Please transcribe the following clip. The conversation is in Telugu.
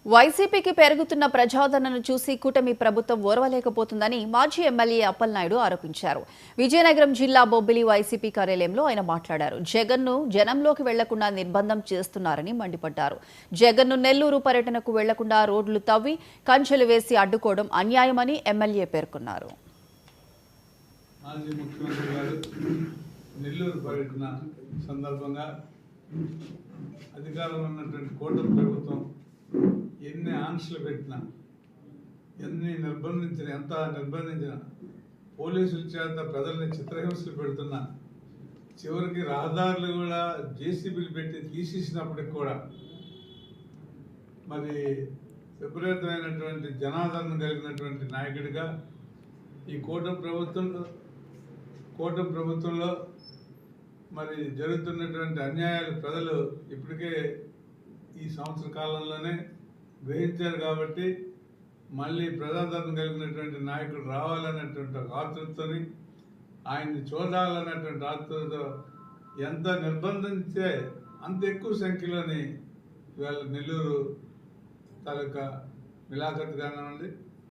వైసీపీకి పెరుగుతున్న ప్రజాదరణను చూసి కూటమి ప్రభుత్వం ఓర్వలేకపోతుందని మాజీ ఎమ్మెల్యే అప్పలనాయుడు ఆరోపించారు. విజయనగరం జిల్లా బొబ్బిలి వైసీపీ కార్యాలయంలో ఆయన మాట్లాడారు. జగన్ను జనంలోకి వెళ్లకుండా నిర్బంధం చేస్తున్నారని మండిపడ్డారు. జగన్ను నెల్లూరు పర్యటనకు వెళ్లకుండా రోడ్లు తవ్వి కంచెలు వేసి అడ్డుకోవడం అన్యాయమని ఎమ్మెల్యే పేర్కొన్నారు. నెల్లూరు పర్యటన సందర్భంగా అధికారంలో ఉన్నటువంటి కూటమి ప్రభుత్వం ఎన్ని ఆంక్షలు పెట్టినా, ఎంత నిర్బంధించినా, పోలీసుల చేత ప్రజల్ని చిత్రహింసలు పెడుతున్నా, చివరికి రహదారులు కూడా జేసీబీలు పెట్టి తీసేసినప్పటికి కూడా మరి విపరీతమైనటువంటి జనాదరణ కలిగినటువంటి నాయకుడిగా ఈ కూటమి ప్రభుత్వంలో మరి జరుగుతున్నటువంటి అన్యాయాలు ప్రజలు ఇప్పటికే ఈ సంవత్సర కాలంలోనే గ్రహించారు. కాబట్టి మళ్ళీ ప్రజాదరణ కలిగినటువంటి నాయకుడు రావాలనేటువంటి ఒక ఆతృతని, ఆయన్ని చూడాలన్నటువంటి ఆతృతతో ఎంత నిర్బంధించే అంత ఎక్కువ సంఖ్యలోని ఇవాళ నెల్లూరు తాలూకా మిలాఖత్ కానివ్వండి,